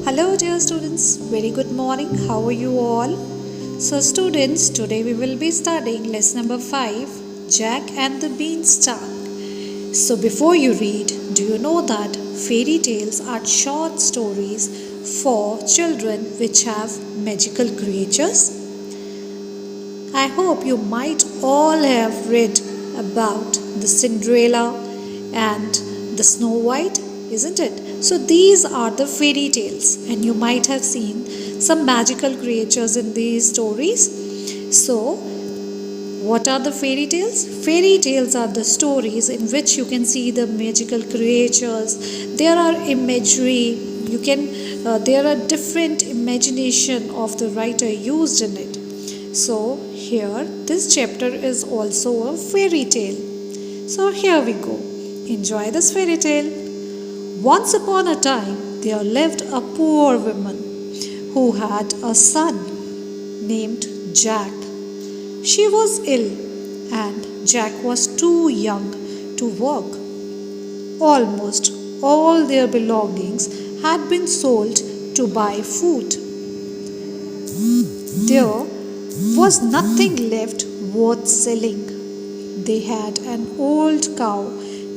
Hello, dear students. Very good morning. How are you all? So, students, today we will be studying lesson number 5, Jack and the Beanstalk. So, before you read, do you know that fairy tales are short stories for children which have magical creatures? I hope you might all have read about the Cinderella and the Snow White, isn't it? So these are the fairy tales, and you might have seen some magical creatures in these stories. So, what are the fairy tales? Fairy tales are the stories in which you can see the magical creatures. There are imagery. There are different imagination of the writer used in it. So here, this chapter is also a fairy tale. So here we go. Enjoy this fairy tale. Once upon a time, there lived a poor woman who had a son named Jack. She was ill, and Jack was too young to work. Almost all their belongings had been sold to buy food. There was nothing left worth selling. They had an old cow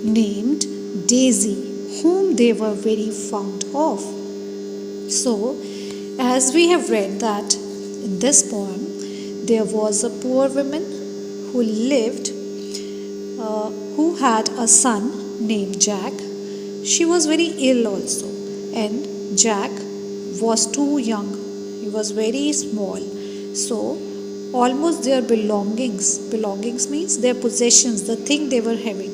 named Daisy, whom they were very fond of. So, as we have read that in this poem, there was a poor woman who lived, who had a son named Jack. She was very ill also, and Jack was too young. He was very small. So, almost their belongings means their possessions, the thing they were having.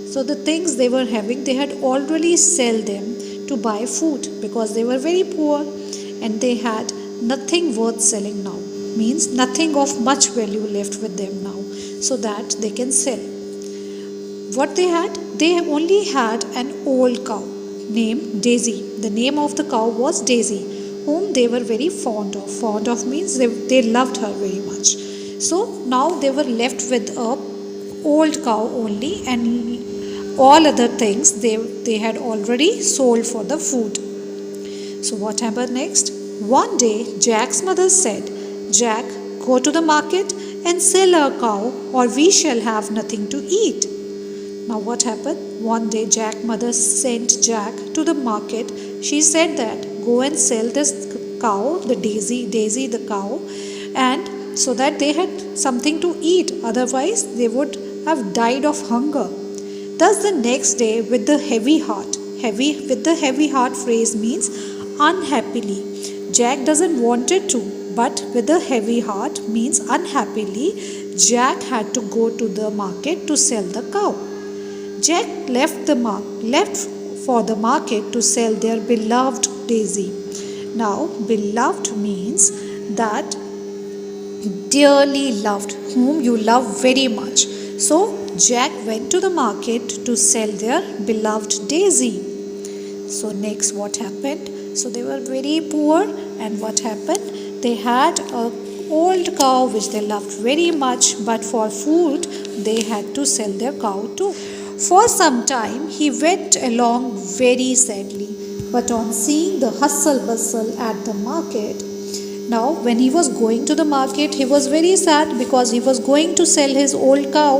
So the things they were having, they had already sold them to buy food because they were very poor and they had nothing worth selling now. Means nothing of much value left with them now so that they can sell. What they had? They only had an old cow named Daisy. The name of the cow was Daisy, whom they were very fond of. Fond of means they loved her very much. So now they were left with a old cow only, and all other things they had already sold for the food. So what happened next? One day Jack's mother said, "Jack, go to the market and sell our cow, or we shall have nothing to eat." Now what happened? One day Jack's mother sent Jack to the market. She said that, "Go and sell this cow, the Daisy the cow, and so that they had something to eat. Otherwise they would have died of hunger." Thus the next day with the heavy heart phrase means unhappily. Jack doesn't want it to, but with the heavy heart means unhappily, Jack had to go to the market to sell the cow. Jack left for the market to sell their beloved Daisy. Now, beloved means that dearly loved, whom you love very much. So, Jack went to the market to sell their beloved Daisy. So, next what happened? So, they were very poor, and what happened? They had an old cow which they loved very much, but for food they had to sell their cow too. For some time he went along very sadly, but on seeing the hustle bustle at the market, now when he was going to the market, he was very sad because he was going to sell his old cow.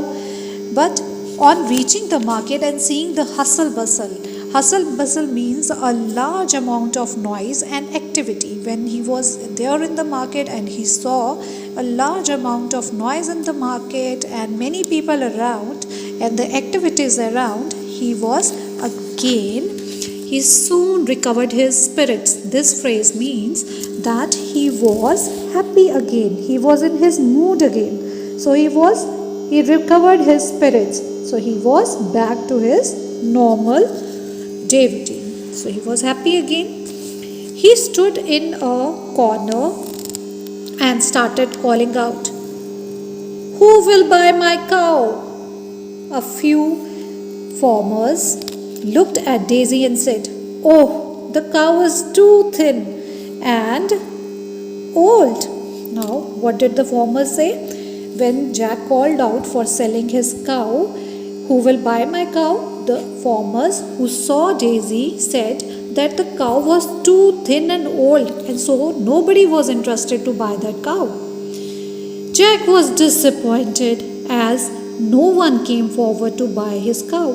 But on reaching the market and seeing the hustle bustle means a large amount of noise and activity. When he was there in the market and he saw a large amount of noise in the market and many people around and the activities around, he soon recovered his spirits. This phrase means that he was happy again. He was in his mood again. So he recovered his spirits. So he was back to his normal day routine. So he was happy again. He stood in a corner and started calling out, "Who will buy my cow?" A few farmers looked at Daisy and said, "Oh, the cow is too thin and old." Now, what did the farmers say? When Jack called out for selling his cow, "Who will buy my cow?" The farmers who saw Daisy said, that the cow was too thin and old, and so nobody was interested to buy that cow. Jack was disappointed as no one came forward to buy his cow.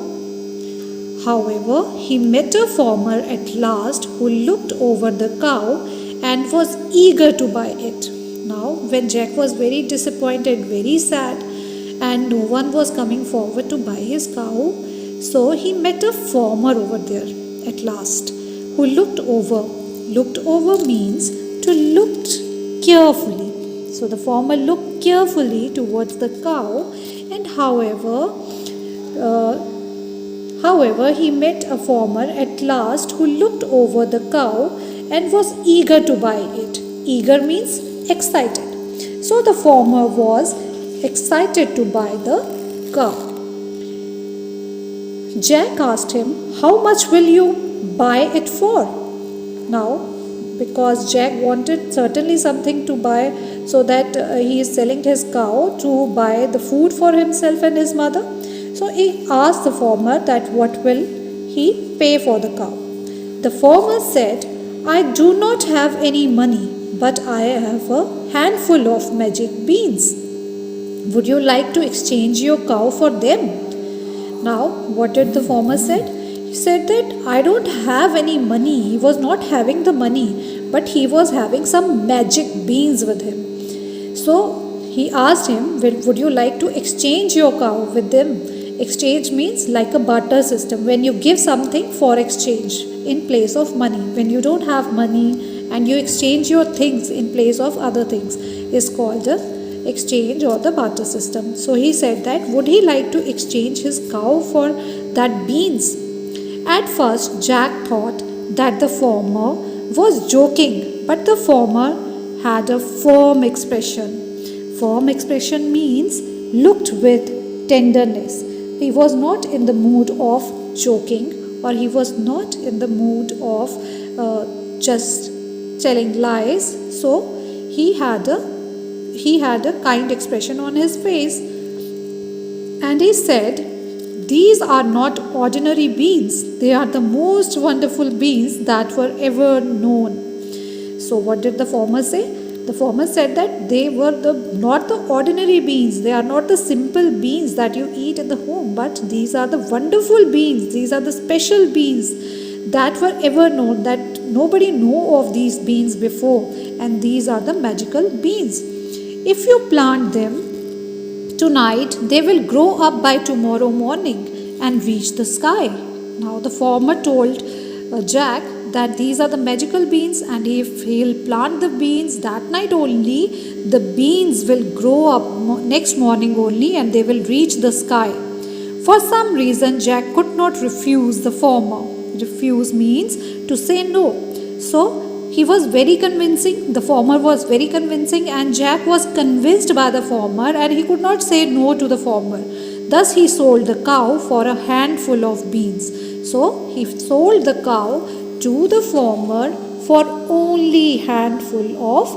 However, he met a farmer at last who looked over the cow and was eager to buy it. Now, when Jack was very disappointed, very sad, and no one was coming forward to buy his cow, so he met a farmer over there at last who looked over. Looked over means to look carefully. So the farmer looked carefully towards the cow, and however, he met a farmer at last who looked over the cow and was eager to buy it. Eager means excited. So the farmer was excited to buy the cow. Jack asked him, "How much will you buy it for?" Now, because Jack wanted certainly something to buy, so that he is selling his cow to buy the food for himself and his mother. So he asked the farmer that what will he pay for the cow. The farmer said, "I do not have any money, but I have a handful of magic beans. Would you like to exchange your cow for them?" Now, what did the farmer said? He said that I don't have any money. He was not having the money, but he was having some magic beans with him. So he asked him, "Would you like to exchange your cow with them?" Exchange means like a barter system, when you give something for exchange in place of money. When you don't have money and you exchange your things in place of other things, is called a exchange or the barter system. So he said that would he like to exchange his cow for that beans. At first Jack thought that the farmer was joking, but the farmer had a firm expression. Firm expression means looked with tenderness. He was not in the mood of joking, or he was not in the mood of just telling lies. So he had a kind expression on his face, and he said, "These are not ordinary beans. They are the most wonderful beans that were ever known." So what did the farmer say? The farmer said that they were not the ordinary beans. They are not the simple beans that you eat in the home, but these are the wonderful beans. These are the special beans that were ever known, that nobody knew of these beans before, and these are the magical beans. If you plant them tonight, they will grow up by tomorrow morning and reach the sky. Now the farmer told Jack that these are the magical beans, and if he'll plant the beans that night only, the beans will grow up next morning only and they will reach the sky. For some reason, Jack could not refuse the farmer. Refuse means to say no. So he was very convincing. The farmer was very convincing, and Jack was convinced by the farmer, and he could not say no to the farmer. Thus he sold the cow for a handful of beans. So he sold the cow to the farmer for only handful of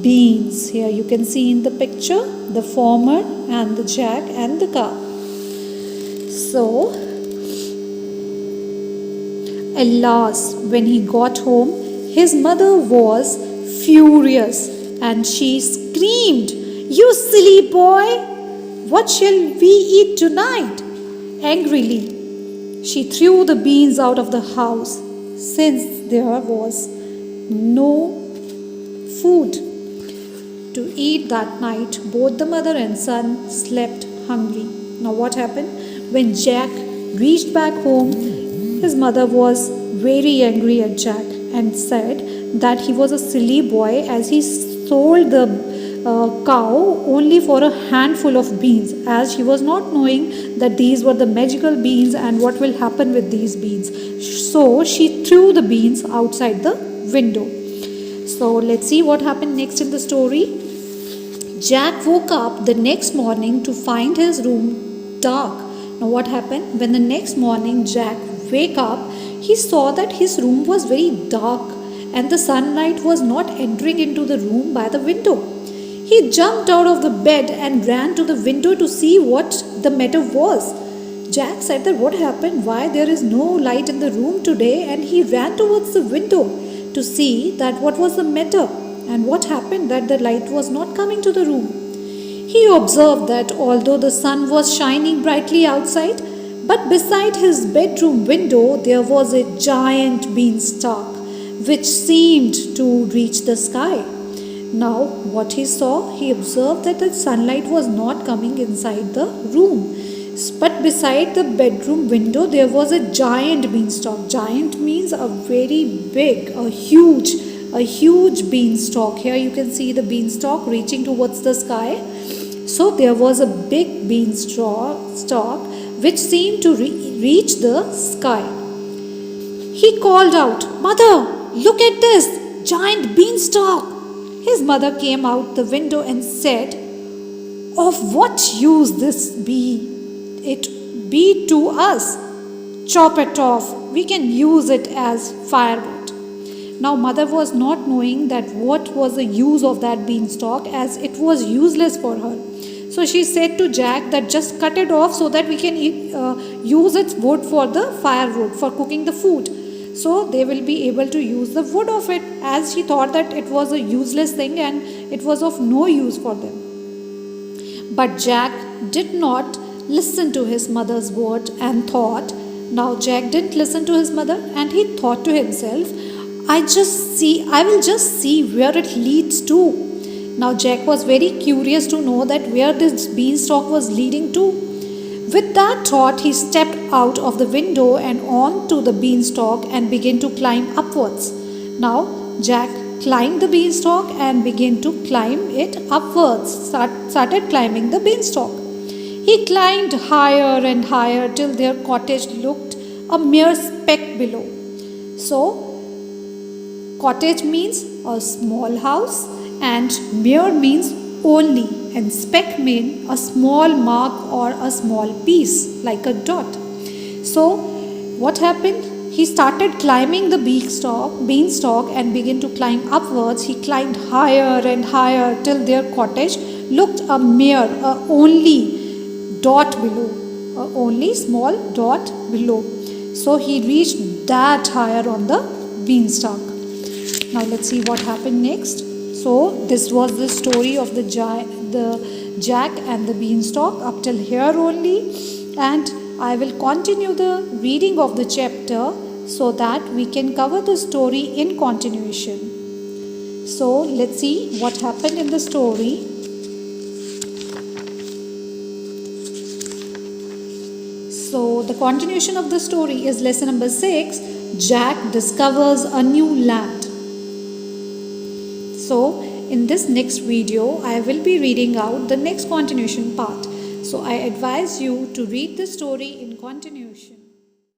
beans. Here you can see in the picture the farmer and the Jack and the cow. So alas, when he got home, his mother was furious, and she screamed, "You silly boy! What shall we eat tonight?" Angrily, she threw the beans out of the house, since there was no food to eat that night. Both the mother and son slept hungry. Now what happened? When Jack reached back home, his mother was very angry at Jack and said that he was a silly boy, as he sold the cow only for a handful of beans, as she was not knowing that these were the magical beans and what will happen with these beans. So she threw the beans outside the window. So let's see what happened next in the story. Jack woke up the next morning to find his room dark. Now what happened? When the next morning Jack woke up, he saw that his room was very dark and the sunlight was not entering into the room by the window. He jumped out of the bed and ran to the window to see what the matter was. Jack said that what happened, why there is no light in the room today, and he ran towards the window to see that what was the matter and what happened that the light was not coming to the room. He observed that although the sun was shining brightly outside, but beside his bedroom window there was a giant beanstalk which seemed to reach the sky. Now, what he saw, he observed that the sunlight was not coming inside the room, but beside the bedroom window there was a giant beanstalk. Giant means a very big, a huge beanstalk. Here you can see the beanstalk reaching towards the sky. So there was a big beanstalk which seemed to reach the sky. He called out, "Mother, look at this giant beanstalk." His mother came out the window and said, "Of what use this it be to us? Chop it off. We can use it as firewood." Now mother was not knowing that what was the use of that beanstalk, as it was useless for her. So she said to Jack that just cut it off so that we can use its wood for the firewood, for cooking the food. So they will be able to use the wood of it, as she thought that it was a useless thing and it was of no use for them. But Jack did not listen to his mother's word and thought. Now Jack didn't listen to his mother and he thought to himself, I will just see where it leads to. Now Jack was very curious to know that where this beanstalk was leading to. With that thought, he stepped out of the window and on to the beanstalk and began to climb upwards. Now Jack climbed the beanstalk and began to climb it upwards, started climbing the beanstalk. He climbed higher and higher till their cottage looked a mere speck below. So, cottage means a small house and mere means only, and speck means a small mark or a small piece like a dot. So what happened? He started climbing the beanstalk and began to climb upwards. He climbed higher and higher till their cottage looked a mere, only dot below, only small dot below. So he reached that higher on the beanstalk. Now let's see what happened next. So this was the story of the Jack and the beanstalk up till here only, and I will continue the reading of the chapter so that we can cover the story in continuation. So let's see what happened in the story. So the continuation of the story is lesson number 6. Jack discovers a new land. So in this next video, I will be reading out the next continuation part. So I advise you to read the story in continuation.